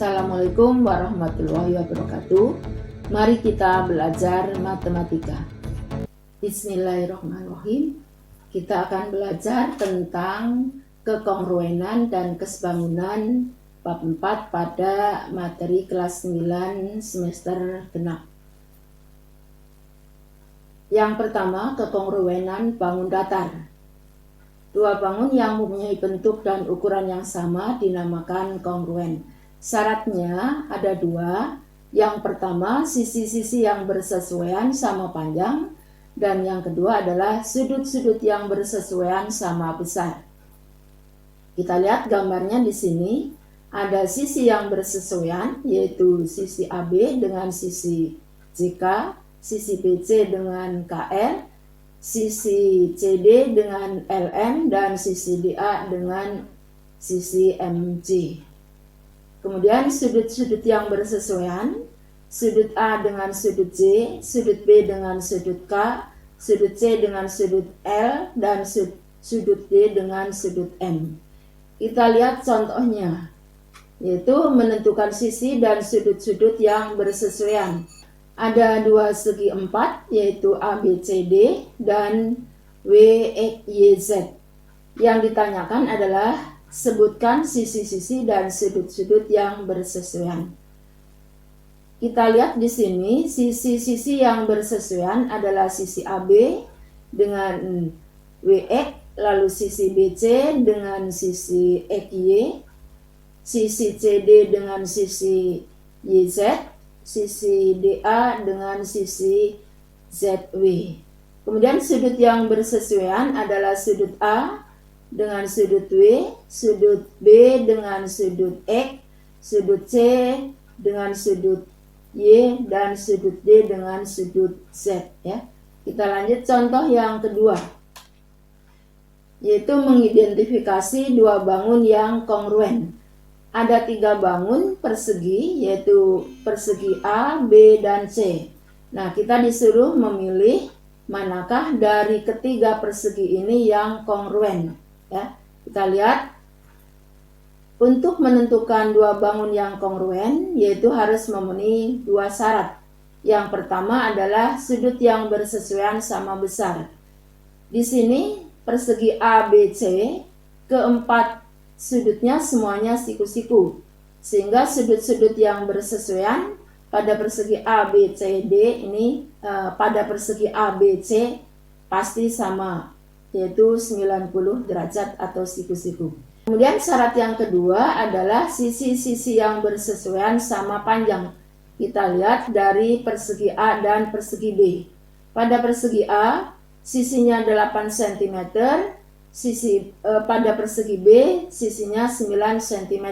Assalamualaikum warahmatullahi wabarakatuh. Mari kita belajar matematika. Bismillahirrahmanirrahim. Kita akan belajar tentang kekongruenan dan kesebangunan bab 4 pada materi kelas 9 semester genap. Yang pertama, kekongruenan bangun datar. Dua bangun yang mempunyai bentuk dan ukuran yang sama dinamakan kongruen. Syaratnya ada dua. Yang pertama, sisi-sisi yang bersesuaian sama panjang, dan yang kedua adalah sudut-sudut yang bersesuaian sama besar. Kita lihat gambarnya di sini. Ada sisi yang bersesuaian, yaitu sisi AB dengan sisi JK, sisi BC dengan KL, sisi CD dengan LM, dan sisi DA dengan sisi MJ. Kemudian sudut-sudut yang bersesuaian, sudut A dengan sudut J, sudut B dengan sudut K, sudut C dengan sudut L, dan sudut D dengan sudut M. Kita lihat contohnya, yaitu menentukan sisi dan sudut-sudut yang bersesuaian. Ada dua segi empat, yaitu ABCD dan WXYZ. Yang ditanyakan adalah sebutkan sisi-sisi dan sudut-sudut yang bersesuaian. Kita lihat di sini, sisi-sisi yang bersesuaian adalah sisi AB dengan WX, lalu sisi BC dengan sisi XY, sisi CD dengan sisi YZ, sisi DA dengan sisi ZW. Kemudian sudut yang bersesuaian adalah sudut A dengan sudut W, sudut B dengan sudut X, sudut C dengan sudut Y, dan sudut D dengan sudut Z. Ya. Kita lanjut contoh yang kedua, yaitu mengidentifikasi dua bangun yang kongruen. Ada tiga bangun persegi, yaitu persegi A, B, dan C. Nah, kita disuruh memilih manakah dari ketiga persegi ini yang kongruen. Ya, kita lihat, untuk menentukan dua bangun yang kongruen, yaitu harus memenuhi dua syarat. Yang pertama adalah sudut yang bersesuaian sama besar. Di sini persegi ABC, keempat sudutnya semuanya siku-siku, sehingga sudut-sudut yang bersesuaian pada persegi ABCD ini pada persegi ABC pasti sama, yaitu 90 derajat atau siku-siku. Kemudian syarat yang kedua adalah sisi-sisi yang bersesuaian sama panjang. Kita lihat dari persegi A dan persegi B. Pada persegi A, sisinya 8 cm, pada persegi B, sisinya 9 cm.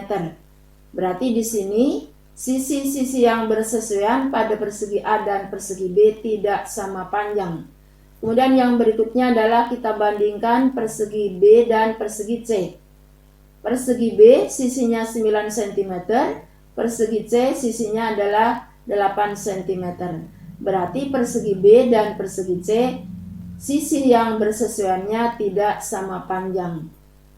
Berarti di sini, sisi-sisi yang bersesuaian pada persegi A dan persegi B tidak sama panjang. Kemudian yang berikutnya adalah kita bandingkan persegi B dan persegi C. Persegi B sisinya 9 cm, persegi C sisinya adalah 8 cm. Berarti persegi B dan persegi C sisi yang bersesuaiannya tidak sama panjang.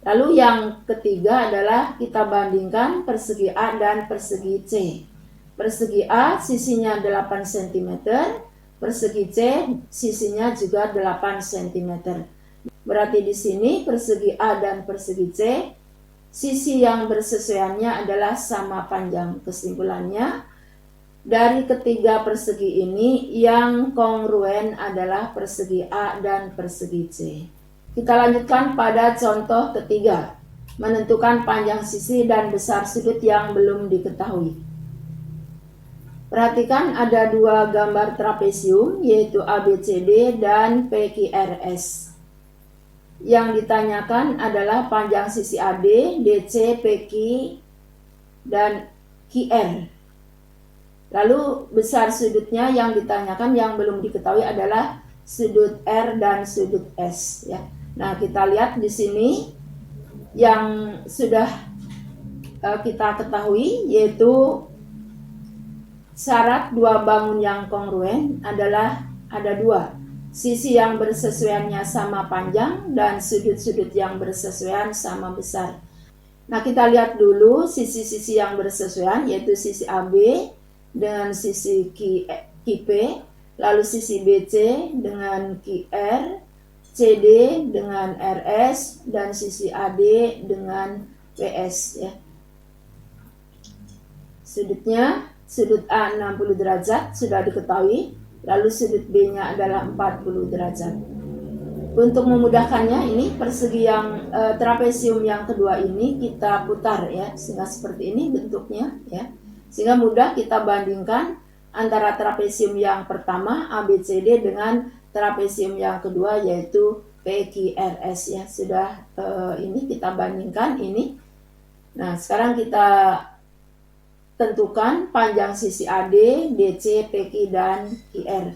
Lalu yang ketiga adalah kita bandingkan persegi A dan persegi C. Persegi A sisinya 8 cm, persegi C sisinya juga 8 cm. Berarti di sini persegi A dan persegi C sisi yang bersesuaiannya adalah sama panjang. Kesimpulannya, dari ketiga persegi ini yang kongruen adalah persegi A dan persegi C. Kita lanjutkan pada contoh ketiga, menentukan panjang sisi dan besar sudut yang belum diketahui. Perhatikan ada dua gambar trapesium, yaitu ABCD dan PQRS. Yang ditanyakan adalah panjang sisi AD, DC, PQ, dan QR. Lalu besar sudutnya yang ditanyakan yang belum diketahui adalah sudut R dan sudut S. Ya. Nah, kita lihat di sini yang sudah kita ketahui, yaitu syarat dua bangun yang kongruen adalah ada dua. Sisi yang bersesuaiannya sama panjang dan sudut-sudut yang bersesuaian sama besar. Nah, kita lihat dulu sisi-sisi yang bersesuaian, yaitu sisi AB dengan sisi QP, lalu sisi BC dengan QR, CD dengan RS, dan sisi AD dengan PS ya. Sudutnya, sudut A 60 derajat sudah diketahui, lalu sudut B-nya adalah 40 derajat. Untuk memudahkannya, ini persegi yang trapesium yang kedua ini kita putar ya, sehingga seperti ini bentuknya ya. Sehingga mudah kita bandingkan antara trapesium yang pertama ABCD dengan trapesium yang kedua yaitu PQRS ya. Sudah ini kita bandingkan ini. Nah, sekarang kita tentukan panjang sisi AD, DC, PQ, dan QR.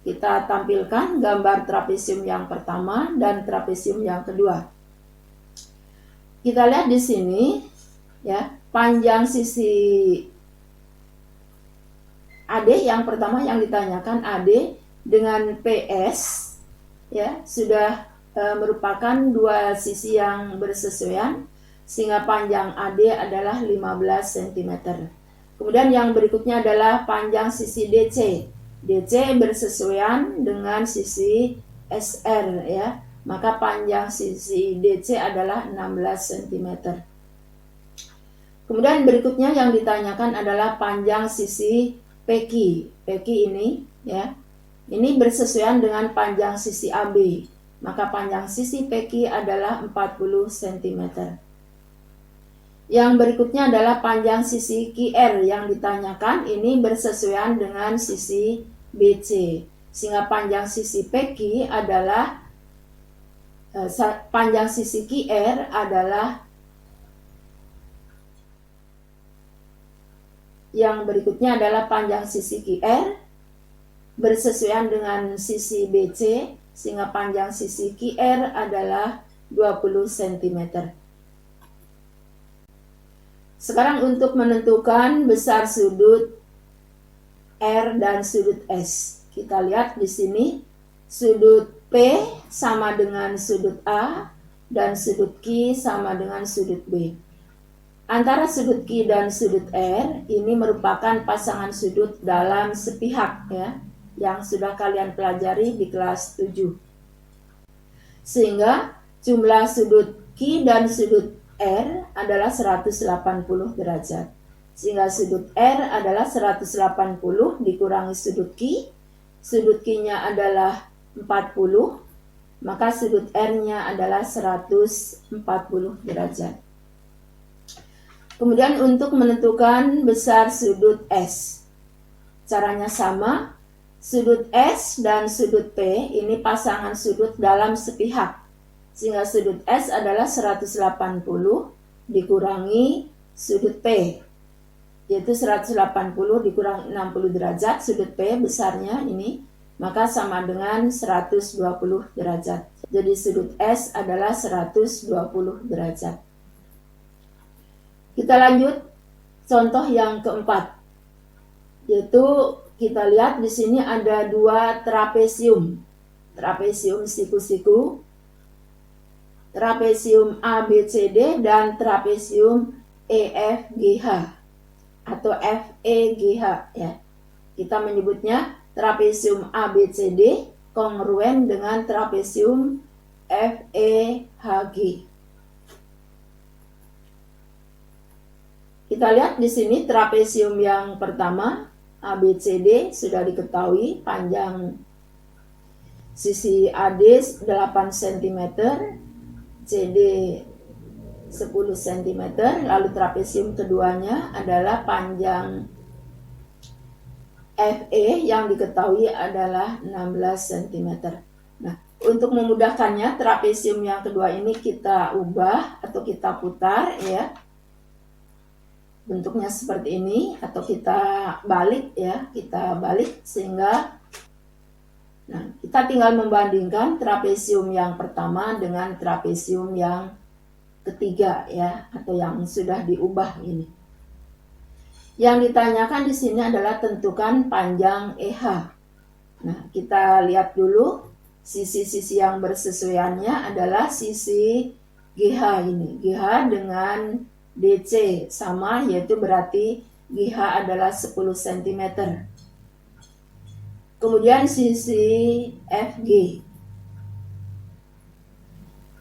Kita tampilkan gambar trapesium yang pertama dan trapesium yang kedua. Kita lihat di sini ya, panjang sisi AD yang pertama yang ditanyakan AD dengan PS ya, sudah merupakan dua sisi yang bersesuaian sehingga panjang AD adalah 15 cm. Kemudian yang berikutnya adalah panjang sisi DC. DC bersesuaian dengan sisi SR ya, maka panjang sisi DC adalah 16 cm. Kemudian berikutnya yang ditanyakan adalah panjang sisi PQ. PQ ini ya, ini bersesuaian dengan panjang sisi AB, maka panjang sisi PQ adalah 40 cm. Yang berikutnya adalah panjang sisi QR yang ditanyakan, ini bersesuaian dengan sisi BC, sehingga panjang sisi PQ adalah panjang sisi QR adalah yang berikutnya adalah panjang sisi QR bersesuaian dengan sisi BC, sehingga panjang sisi QR adalah 20 cm. Sekarang untuk menentukan besar sudut R dan sudut S. Kita lihat di sini sudut P sama dengan sudut A dan sudut Q sama dengan sudut B. Antara sudut Q dan sudut R ini merupakan pasangan sudut dalam sepihak ya, yang sudah kalian pelajari di kelas 7. Sehingga jumlah sudut Q dan sudut R adalah 180 derajat. Sehingga sudut R adalah 180 dikurangi sudut Q. Sudut Q-nya adalah 40, maka sudut R-nya adalah 140 derajat. Kemudian untuk menentukan besar sudut S, caranya sama. Sudut S dan sudut P ini pasangan sudut dalam sepihak, sehingga sudut S adalah 180 dikurangi sudut P, yaitu 180 dikurang 60 derajat, sudut P besarnya ini, maka sama dengan 120 derajat. Jadi sudut S adalah 120 derajat. Kita lanjut contoh yang keempat, yaitu kita lihat di sini ada dua trapesium. Trapesium siku-siku, trapesium ABCD, dan trapesium EFGH atau FEGH ya. Kita menyebutnya trapesium ABCD kongruen dengan trapesium FEHG. Kita lihat di sini trapesium yang pertama ABCD sudah diketahui, panjang sisi AD 8 cm, CD 10 cm, lalu trapesium keduanya adalah panjang FE yang diketahui adalah 16 cm. Nah, untuk memudahkannya trapesium yang kedua ini kita ubah atau kita putar ya. Bentuknya seperti ini atau kita balik ya, kita balik sehingga kita tinggal membandingkan trapesium yang pertama dengan trapesium yang ketiga ya, atau yang sudah diubah ini. Yang ditanyakan di sini adalah tentukan panjang EH. Nah, kita lihat dulu sisi-sisi yang bersesuaiannya adalah sisi GH ini. GH dengan DC sama, yaitu berarti GH adalah 10 cm. Kemudian sisi FG.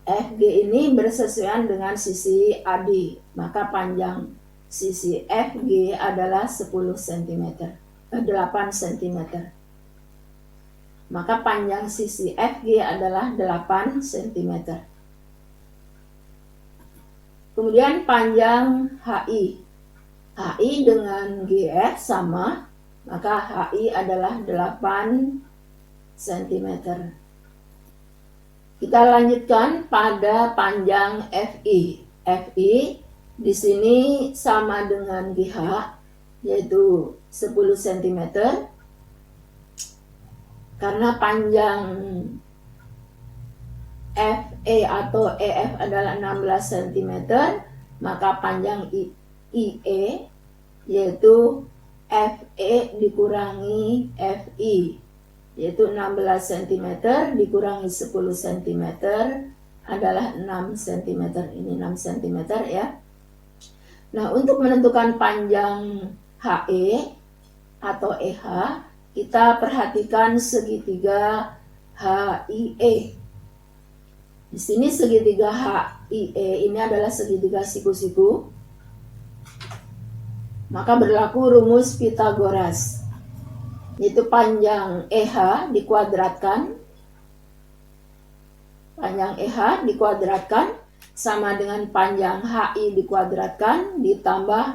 FG ini bersesuaian dengan sisi AD, maka panjang sisi FG adalah 10 cm, 8 cm. Maka panjang sisi FG adalah 8 cm. Kemudian panjang HI. HI dengan GF sama, maka HI adalah 8 cm. Kita lanjutkan pada panjang FI. FI di sini sama dengan GH, yaitu 10 cm. Karena panjang FE atau EF adalah 16 cm, maka panjang IE yaitu FE dikurangi FI, yaitu 16 cm dikurangi 10 cm adalah 6 cm. Ini 6 cm ya. Nah, untuk menentukan panjang HE atau EH, kita perhatikan segitiga HIE. Di sini segitiga HIE ini adalah segitiga siku-siku. Maka berlaku rumus Pythagoras, yaitu panjang EH dikuadratkan. Panjang EH dikuadratkan sama dengan panjang HI dikuadratkan ditambah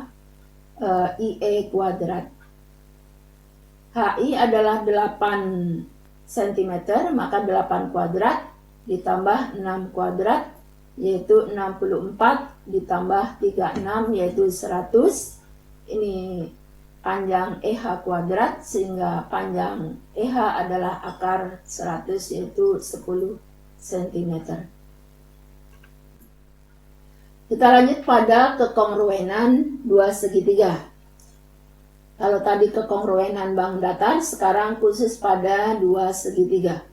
IE kuadrat. HI adalah 8 cm, maka 8 kuadrat ditambah 6 kuadrat, yaitu 64 ditambah 36, yaitu 100. Ini panjang EH kuadrat, sehingga panjang EH adalah akar 100, yaitu 10 cm. Kita lanjut pada kekongruenan dua segitiga. Kalau tadi kekongruenan bangun datar, sekarang khusus pada dua segitiga.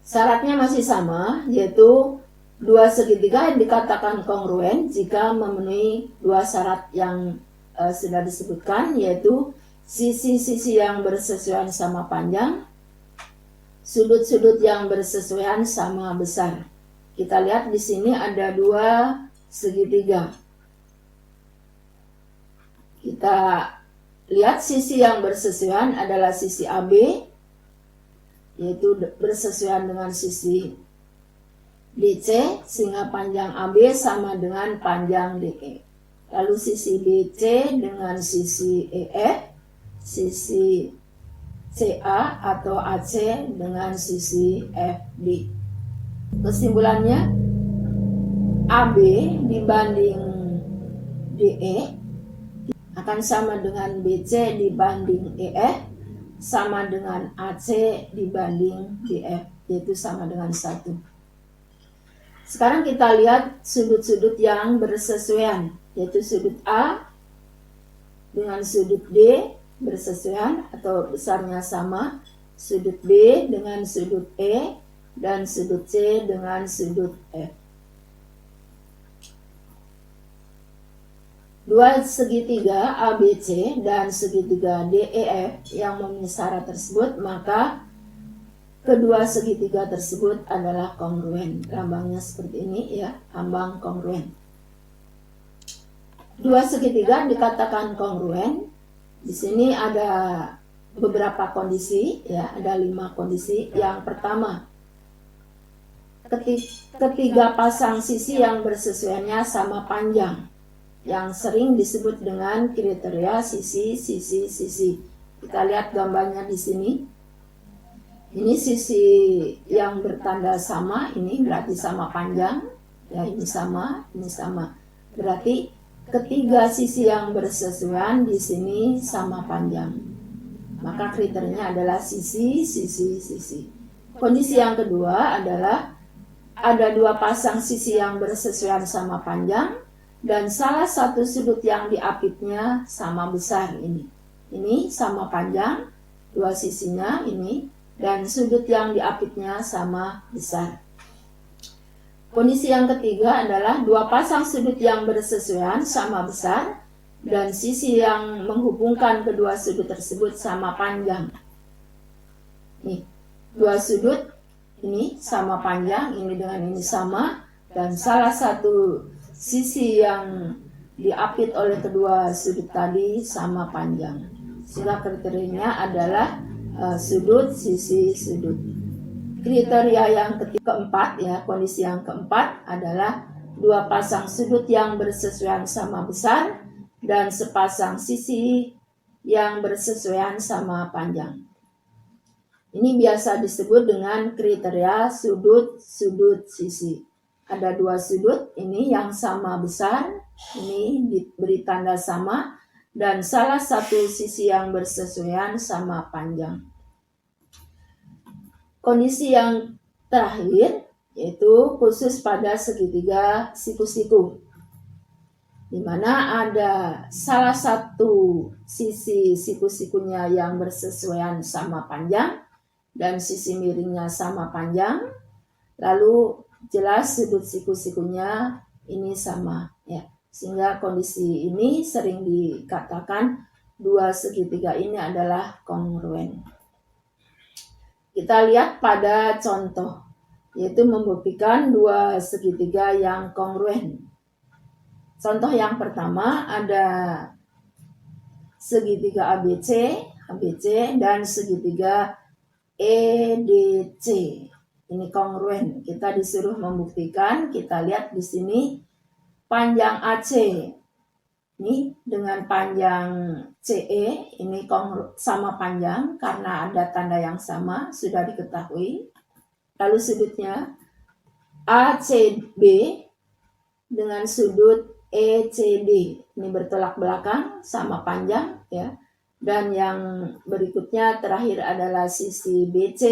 Syaratnya masih sama, yaitu dua segitiga dikatakan kongruen jika memenuhi dua syarat yang sudah disebutkan, yaitu sisi-sisi yang bersesuaian sama panjang, sudut-sudut yang bersesuaian sama besar. Kita lihat di sini ada dua segitiga. Kita lihat sisi yang bersesuaian adalah sisi AB, yaitu bersesuaian dengan sisi DC, sehingga panjang AB sama dengan panjang DE. Lalu sisi BC dengan sisi EF, sisi CA atau AC dengan sisi FD. Kesimpulannya, AB dibanding DE akan sama dengan BC dibanding EF, sama dengan AC dibanding DF, yaitu sama dengan 1. Sekarang kita lihat sudut-sudut yang bersesuaian, yaitu sudut A dengan sudut D bersesuaian atau besarnya sama, sudut B dengan sudut E, dan sudut C dengan sudut F. Dua segitiga ABC dan segitiga DEF yang memenuhi syarat tersebut, maka kedua segitiga tersebut adalah kongruen. Lambangnya seperti ini ya, lambang kongruen. Dua segitiga dikatakan kongruen. Di sini ada beberapa kondisi ya, ada 5 kondisi. Yang pertama, ketiga pasang sisi yang bersesuaiannya sama panjang, yang sering disebut dengan kriteria sisi. Kita lihat gambarnya di sini. Ini sisi yang bertanda sama, ini berarti sama panjang. Ya, ini sama, ini sama. Berarti ketiga sisi yang bersesuaian di sini sama panjang. Maka kriterianya adalah sisi. Kondisi yang kedua adalah ada dua pasang sisi yang bersesuaian sama panjang, dan salah satu sudut yang diapitnya sama besar ini. Ini sama panjang, dua sisinya ini, dan sudut yang diapitnya sama besar. Kondisi yang ketiga adalah dua pasang sudut yang bersesuaian sama besar dan sisi yang menghubungkan kedua sudut tersebut sama panjang. Nih, dua sudut ini sama panjang, ini dengan ini sama, dan salah satu sisi yang diapit oleh kedua sudut tadi sama panjang. Sehingga kriterianya adalah sudut, sisi, sudut. Kriteria yang keempat, ya, kondisi yang keempat adalah dua pasang sudut yang bersesuaian sama besar dan sepasang sisi yang bersesuaian sama panjang. Ini biasa disebut dengan kriteria sudut, sudut, sisi. Ada dua sudut, ini yang sama besar, ini diberi tanda sama, dan salah satu sisi yang bersesuaian sama panjang. Kondisi yang terakhir yaitu khusus pada segitiga siku-siku, di mana ada salah satu sisi siku-sikunya yang bersesuaian sama panjang dan sisi miringnya sama panjang, lalu jelas sudut siku-sikunya ini sama, ya. Sehingga kondisi ini sering dikatakan dua segitiga ini adalah kongruen. Kita lihat pada contoh, yaitu membuktikan dua segitiga yang kongruen. Contoh yang pertama ada segitiga ABC dan segitiga EDC. Ini kongruen. Kita disuruh membuktikan. Kita lihat di sini panjang AC ini dengan panjang CE ini sama panjang karena ada tanda yang sama, sudah diketahui. Lalu sudutnya ACB dengan sudut ECD ini bertolak belakang sama panjang, ya. Dan yang berikutnya terakhir adalah sisi BC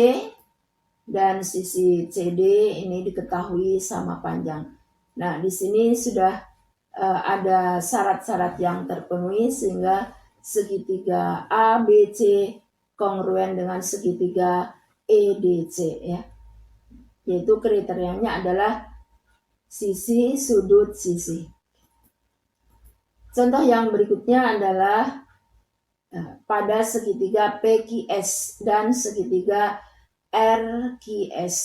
dan sisi CD ini diketahui sama panjang. Nah, di sini sudah ada syarat-syarat yang terpenuhi sehingga segitiga ABC kongruen dengan segitiga EDC, ya. Yaitu kriterianya adalah sisi, sudut, sisi. Contoh yang berikutnya adalah pada segitiga PQS dan segitiga RQS.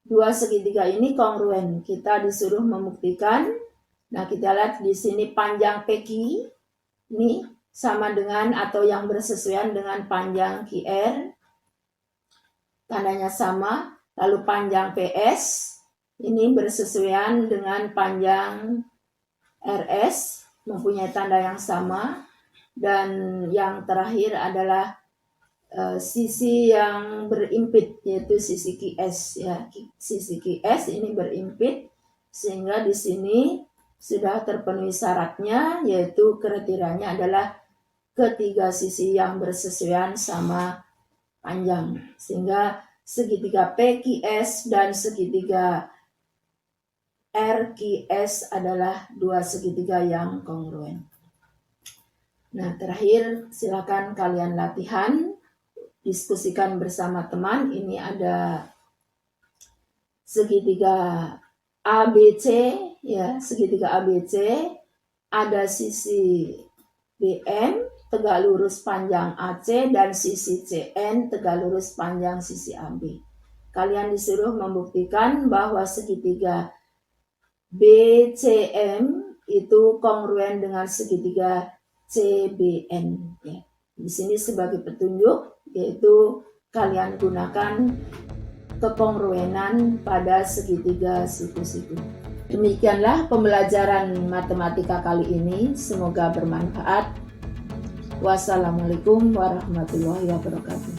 Dua segitiga ini kongruen. Kita disuruh membuktikan. Nah, kita lihat di sini panjang PQ ini sama dengan atau yang bersesuaian dengan panjang QR. Tandanya sama. Lalu panjang PS ini bersesuaian dengan panjang RS, mempunyai tanda yang sama. Dan yang terakhir adalah sisi yang berimpit, yaitu sisi QS, ya. Sisi QS ini berimpit sehingga di sini sudah terpenuhi syaratnya, yaitu kriterianya adalah ketiga sisi yang bersesuaian sama panjang. Sehingga segitiga PQS dan segitiga RQS adalah dua segitiga yang kongruen. Nah, terakhir silakan kalian latihan, diskusikan bersama teman. Ini ada segitiga ABC, ya, segitiga ABC, ada sisi BM tegak lurus panjang AC dan sisi CN tegak lurus panjang sisi AB. Kalian disuruh membuktikan bahwa segitiga BCM itu kongruen dengan segitiga CBN, ya. Di sini sebagai petunjuk, yaitu kalian gunakan kekongruenan pada segitiga siku-siku. Demikianlah pembelajaran matematika kali ini, semoga bermanfaat. Wassalamualaikum warahmatullahi wabarakatuh.